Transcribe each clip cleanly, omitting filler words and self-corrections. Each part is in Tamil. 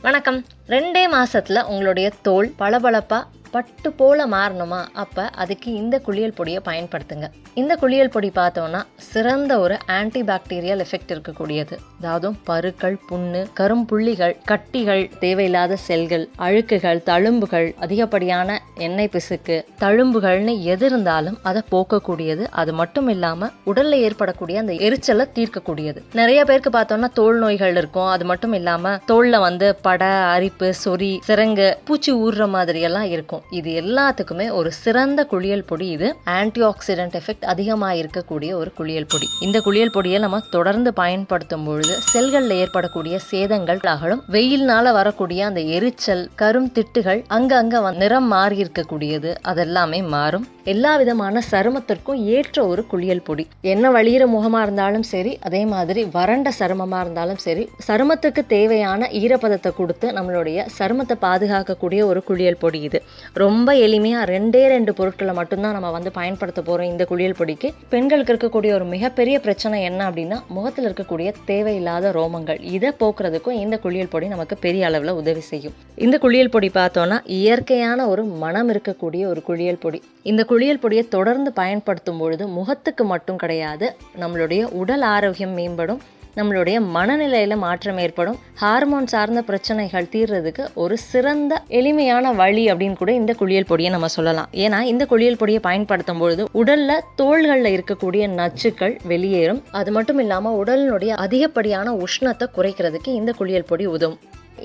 வணக்கம். 2 மாசத்துல உங்களுடைய தோல் பளபளப்பா பட்டு போல மாறணுமா? அப்போ அதுக்கு இந்த குளியல் பொடியை பயன்படுத்துங்க. இந்த குளியல் பொடி பார்த்தோன்னா சிறந்த ஒரு ஆன்டிபாக்டீரியல் எஃபெக்ட் இருக்கக்கூடியது. அதாவது பருக்கள், புண்ணு, கரும்புள்ளிகள், கட்டிகள், தேவையில்லாத செல்கள், அழுக்குகள், தழும்புகள், அதிகப்படியான எண்ணெய் பிசுக்கு, தழும்புகள்னு எது இருந்தாலும் அதை போக்கக்கூடியது. அது மட்டும் இல்லாமல் உடலில் ஏற்படக்கூடிய அந்த எரிச்சலை தீர்க்கக்கூடியது. நிறைய பேருக்கு பார்த்தோன்னா தோல் நோய்கள் இருக்கும். அது மட்டும் இல்லாமல் தோலில் பட, அரிப்பு, சொறி, சிரங்கு, பூச்சி ஊறுற மாதிரியெல்லாம் இருக்கும். இது எல்லாத்துக்குமே ஒரு சிறந்த குளியல் பொடி. இது ஆன்டி ஆக்சிடென்ட் எஃபெக்ட் அதிகமாக இருக்கக்கூடிய ஒரு குளியல் பொடி. இந்த குளியல் பொடியை நம்ம தொடர்ந்து பயன்படுத்தும் பொழுது செல்களில் ஏற்படக்கூடிய சேதங்கள் அகலும். வெயில்னால வரக்கூடிய அந்த எரிச்சல், கரும் திட்டுகள், அங்கங்க நிறம் மாறி இருக்கக்கூடியது அதெல்லாமே மாறும். எல்லா விதமான சருமத்திற்கும் ஏற்ற ஒரு குளியல் பொடி. என்ன வழியிற முகமாக இருந்தாலும் சரி, அதே மாதிரி வறண்ட சருமமாக இருந்தாலும் சரி, சருமத்துக்கு தேவையான ஈரப்பதத்தை கொடுத்து நம்மளுடைய சருமத்தை பாதுகாக்கக்கூடிய ஒரு குளியல் பொடி இது. ரொம்ப எளிமையாக 2 பொருட்களை மட்டும்தான் நம்ம பயன்படுத்த போகிறோம் இந்த குளியல் பொடிக்கு. பெண்களுக்கு இருக்கக்கூடிய ஒரு மிகப்பெரிய பிரச்சனை என்ன அப்படின்னா, முகத்தில் இருக்கக்கூடிய தேவையில்லாத ரோமங்கள். இதை போக்குறதுக்கும் இந்த குளியல் பொடி நமக்கு பெரிய அளவில் உதவி செய்யும். இந்த குளியல் பொடி பார்த்தோன்னா இயற்கையான ஒரு மனம் இருக்கக்கூடிய ஒரு குளியல் பொடி. இந்த குளியல் பொடியை தொடர்ந்து பயன்படுத்தும் பொழுது முகத்துக்கு மட்டும் கிடையாது, நம்மளுடைய உடல் ஆரோக்கியம் மேம்படும், நம்மளுடைய மனநிலையில் மாற்றம் ஏற்படும், ஹார்மோன் சார்ந்த பிரச்சனைகள் தீர்றதுக்கு ஒரு சிறந்த எளிமையான வழி அப்படின்னு கூட இந்த குளியல் பொடியை நம்ம சொல்லலாம். ஏன்னா இந்த குளியல் பொடியை பயன்படுத்தும் பொழுது உடலில் தோள்களில் இருக்கக்கூடிய நச்சுக்கள் வெளியேறும். அது மட்டும் இல்லாமல் உடலினுடைய அதிகப்படியான உஷ்ணத்தை குறைக்கிறதுக்கு இந்த குளியல் பொடி உதவும்.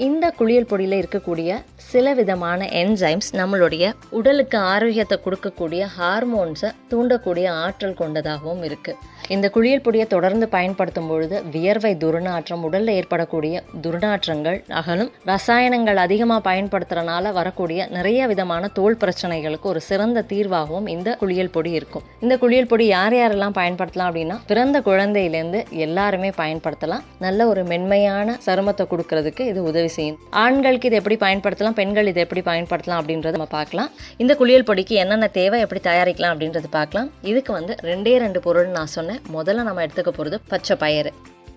இந்த குளியல் பொடியில் இருக்கக்கூடிய சில விதமான என்சைம்ஸ் நம்மளுடைய உடலுக்கு ஆரோக்கியத்தை கொடுக்கக்கூடிய ஹார்மோன்ஸை தூண்டக்கூடிய ஆற்றல் கொண்டதாகவும் இருக்குது. இந்த குளியல் பொடியை தொடர்ந்து பயன்படுத்தும் பொழுது வியர்வை துர்நாற்றம், உடலில் ஏற்படக்கூடிய துர்நாற்றங்கள் அகலும். ரசாயனங்கள் அதிகமாக பயன்படுத்துறதுனால வரக்கூடிய நிறைய விதமான தோல் பிரச்சனைகளுக்கு ஒரு சிறந்த தீர்வாகவும் இந்த குளியல் பொடி இருக்கும். இந்த குளியல் பொடி யாரெல்லாம் பயன்படுத்தலாம் அப்படின்னா, பிறந்த குழந்தையிலேருந்து எல்லாருமே பயன்படுத்தலாம். நல்ல ஒரு மென்மையான சருமத்தை கொடுக்கறதுக்கு இது உதவி செய்யும். ஆண்களுக்கு இதை எப்படி பயன்படுத்தலாம், பெண்கள் இதை எப்படி பயன்படுத்தலாம் அப்படின்றத நம்ம பார்க்கலாம். இந்த குளியல் பொடிக்கு என்னென்ன தேவை, எப்படி தயாரிக்கலாம் அப்படின்றது பார்க்கலாம். இதுக்கு 2 பொருள் நான் சொன்னேன். முதல்ல நம்ம எடுத்துக்க போகிறது பச்சை பயிறு.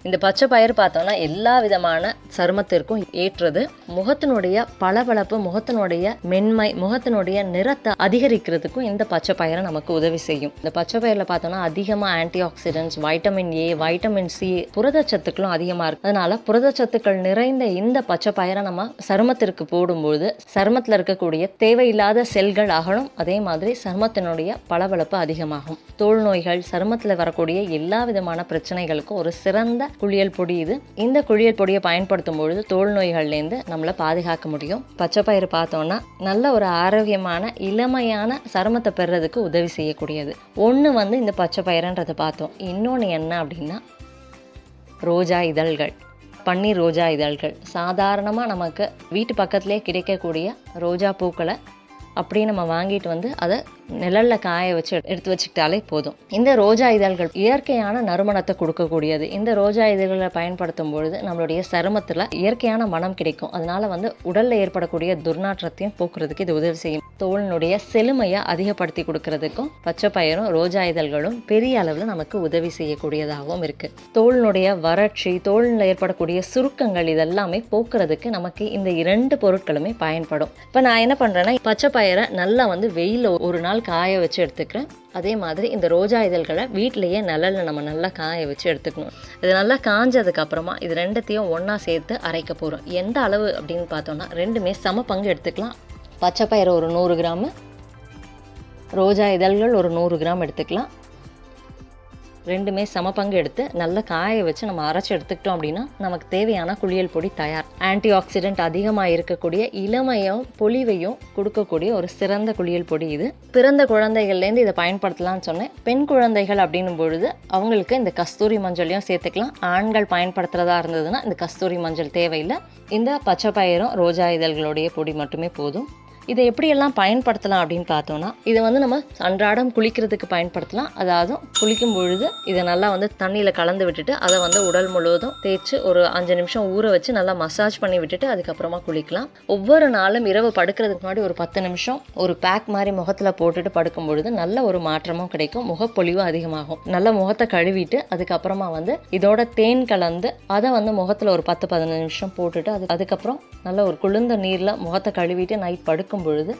இந்த பச்சை பயிறு பார்த்தோம்னா எல்லா விதமான சருமத்திற்கும் ஏற்றது. முகத்தினுடைய பளபளப்பு, முகத்தினுடைய மென்மை, முகத்தினுடைய நிறத்தை அதிகரிக்கிறதுக்கும் இந்த பச்சை பயிரை நமக்கு உதவி செய்யும். இந்த பச்சை பயிரில் பார்த்தோம்னா அதிகமாக antioxidants, vitamin A, vitamin C, புரதச்சத்துக்களும் அதிகமாக இருக்குது. அதனால புரதச்சத்துக்கள் நிறைந்த இந்த பச்சை பயிரை நம்ம சருமத்திற்கு போடும்போது சருமத்தில் இருக்கக்கூடிய தேவையில்லாத செல்கள் அகலும். அதே மாதிரி சருமத்தினுடைய பளபளப்பு அதிகமாகும். தோல் நோய்கள், சருமத்தில் வரக்கூடிய எல்லா விதமான பிரச்சனைகளுக்கும் ஒரு சிறந்த குளியல் பொடி இது. இந்த குளியல் பொடியை பயன்படுத்தும் பொழுது தோல் நோய்கள்லேருந்து நம்மளை பாதுகாக்க முடியும். பச்சை பயிறு பார்த்தோன்னா நல்ல ஒரு ஆரோக்கியமான இளமையான சருமத்தை பெறுறதுக்கு உதவி செய்யக்கூடியது. ஒன்று இந்த பச்சை பயிறுன்றதை பார்த்தோம். இன்னொன்று என்ன அப்படின்னா, ரோஜா இதழ்கள், பன்னீர் ரோஜா இதழ்கள். சாதாரணமாக நமக்கு வீட்டு பக்கத்துலேயே கிடைக்கக்கூடிய ரோஜா பூக்களை அப்படியே நம்ம வாங்கிட்டு அதை நிழலில் காய வச்சு எடுத்து வச்சுக்கிட்டாலே போதும். இந்த ரோஜா இதழ்கள் இயற்கையான நறுமணத்தை கொடுக்கக்கூடியது. இந்த ரோஜா இதழ்களை பயன்படுத்தும் பொழுது நம்மளுடைய சருமத்தில் இயற்கையான மனம் கிடைக்கும். அதனால உடலில் ஏற்படக்கூடிய துர்நாற்றத்தையும் போக்குறதுக்கு இது உதவி செய்யும். தோலினுடைய செழுமையை அதிகப்படுத்தி கொடுக்கறதுக்கும் பச்சை பயிரும் ரோஜா இதழ்களும் பெரிய அளவில் நமக்கு உதவி செய்யக்கூடியதாகவும் இருக்குது. தோலினுடைய வறட்சி, தோலில் ஏற்படக்கூடிய சுருக்கங்கள் இதெல்லாமே போக்குறதுக்கு நமக்கு இந்த 2 பொருட்களுமே பயன்படும். இப்போ நான் என்ன பண்ணுறேன்னா, பச்சை பயிரை நல்லா வெயிலில் ஒரு நாள் காய வச்சு எடுத்துக்கிறேன். அதே மாதிரி இந்த ரோஜா இதழ்களை வீட்டிலேயே நிழலில் நம்ம நல்லா காய வச்சு எடுத்துக்கணும். இது நல்லா காஞ்சதுக்கு அப்புறமா இது 2த்தையும் ஒன்றா சேர்த்து அரைக்க போகிறோம். எந்த அளவு அப்படின்னு பார்த்தோன்னா 2மே சம பங்கு எடுத்துக்கலாம். பச்சை பயிறு ஒரு 100 கிராம், ரோஜா இதழ்கள் ஒரு 100 கிராம் எடுத்துக்கலாம். 2மே சம பங்கு எடுத்து நல்லா காய வச்சு நம்ம அரைச்சி எடுத்துக்கிட்டோம் அப்படின்னா நமக்கு தேவையான குளியல் பொடி தயார். ஆன்டி ஆக்சிடென்ட் அதிகமாக இருக்கக்கூடிய இளமையும் பொலிவையும் கொடுக்கக்கூடிய ஒரு சிறந்த குளியல் பொடி இது. பிறந்த குழந்தைகள்லேருந்து இதை பயன்படுத்தலாம்னு சொன்னேன். பெண் குழந்தைகள் அப்படின்னும் பொழுது அவங்களுக்கு இந்த கஸ்தூரி மஞ்சளையும் சேர்த்துக்கலாம். ஆண்கள் பயன்படுத்துகிறதா இருந்ததுன்னா இந்த கஸ்தூரி மஞ்சள் தேவையில்லை. இந்த பச்சை பயிரும் ரோஜா இதழ்களுடைய பொடி மட்டுமே போதும். இதை எப்படியெல்லாம் பயன்படுத்தலாம் அப்படின்னு பார்த்தோம்னா, இதை வந்து நம்ம அன்றாடம் குளிக்கிறதுக்கு பயன்படுத்தலாம். அதாவது குளிக்கும் பொழுது இதை நல்லா வந்து தண்ணியில் கலந்து விட்டுட்டு அதை வந்து உடல் முழுவதும் தேய்ச்சி ஒரு 5 நிமிஷம் ஊற வச்சு நல்லா மசாஜ் பண்ணி விட்டுட்டு அதுக்கப்புறமா குளிக்கலாம். ஒவ்வொரு நாளும் இரவு படுக்கிறதுக்கு முன்னாடி ஒரு 10 நிமிஷம் ஒரு பேக் மாதிரி முகத்தில் போட்டுட்டு படுக்கும் பொழுது நல்ல ஒரு மாற்றமும் கிடைக்கும், முகப்பொலிவும் அதிகமாகும். நல்ல முகத்தை கழுவிட்டு அதுக்கப்புறமா வந்து இதோட தேன் கலந்து அதை வந்து முகத்தில் ஒரு 10-15 நிமிஷம் போட்டுட்டு அதுக்கப்புறம் நல்ல ஒரு குளிர்ந்த நீரில் முகத்தை கழுவிட்டு நைட் படுக்கும் பொழுது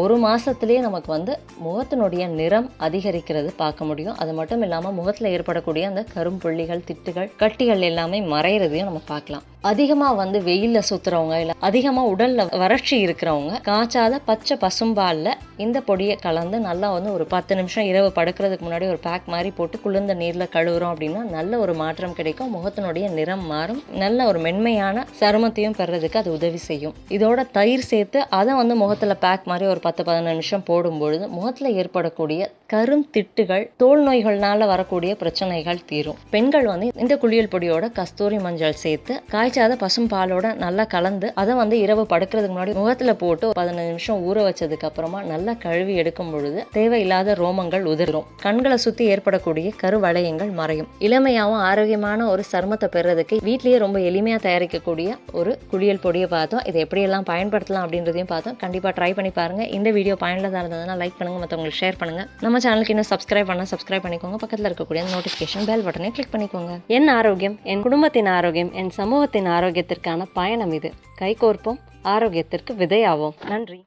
ஒரு மாசத்திலேயே நமக்கு வந்து முகத்தினுடைய நிறம் அதிகரிக்கிறது பார்க்க முடியும். அது மட்டும் இல்லாமல் முகத்தில் ஏற்படக்கூடிய அந்த கரும்புள்ளிகள், திட்டுகள், கட்டிகள் எல்லாமே மறைகிறதையும் நம்ம பார்க்கலாம். அதிகமாக வந்து வெயிலில் சுற்றுறவங்க இல்லை அதிகமாக உடலில் வறட்சி இருக்கிறவங்க காய்ச்சாத பச்சை பசும்பாலில் இந்த பொடியை கலந்து நல்லா வந்து ஒரு 10 நிமிஷம் இரவு படுக்கிறதுக்கு முன்னாடி ஒரு பேக் மாதிரி போட்டு குளிர்ந்த நீரில் கழுவுறோம் அப்படின்னா நல்ல ஒரு மாற்றம் கிடைக்கும். முகத்தினுடைய நிறம் மாறும், நல்ல ஒரு மென்மையான சருமத்தையும் பெறதுக்கு அது உதவி செய்யும். இதோட தயிர் சேர்த்து அதை வந்து முகத்தில் பேக் மாதிரி ஒரு 10-15 நிமிஷம் போடும்பொழுது முகத்தில் ஏற்படக்கூடிய கரும் திட்டுகள், தோல் நோய்கள்னால வரக்கூடிய பிரச்சனைகள் தீரும். பெண்கள் வந்து இந்த குளியல் பொடியோட கஸ்தூரி மஞ்சள் சேர்த்து காய்ச்சாத பசும் பாலோட நல்லா கலந்து அதை வந்து இரவு படுக்கிறதுக்கு முன்னாடி முகத்துல போட்டு 15 நிமிஷம் ஊற வச்சதுக்கு அப்புறமா நல்லா கழுவி எடுக்கும் பொழுது தேவையில்லாத ரோமங்கள் உதிரும், கண்களை சுத்தி ஏற்படக்கூடிய கருவளையங்கள் மறையும். இளமையாகவும் ஆரோக்கியமான ஒரு சருமத்தை பெறதுக்கு வீட்லயே ரொம்ப எளிமையா தயாரிக்கக்கூடிய ஒரு குளியல் பொடியை பார்த்தோம். இதை எப்படியெல்லாம் பயன்படுத்தலாம் அப்படின்றதையும் பார்த்தோம். கண்டிப்பா ட்ரை பண்ணி பாருங்க. இந்த வீடியோ பயனுள்ளதா இருந்ததுன்னா லைக் பண்ணுங்க, மற்றவங்களுக்கு ஷேர் பண்ணுங்க. நம்ம சேனலுக்கு இன்னும் சப்ஸ்கிரைப் பண்ணிக்கோங்க. பக்கத்தில் இருக்கக்கூடிய நோட்டிஃபிகேஷன் பெல் பட்டனை கிளிக் பண்ணிக்கோங்க. என் ஆரோக்கியம், என் குடும்பத்தின் ஆரோக்கியம், என் சமூகத்தின் ஆரோக்கியத்திற்கான பயணம் இது. கைகோர்ப்போம், ஆரோக்கியத்திற்கு விதையாவோம். நன்றி.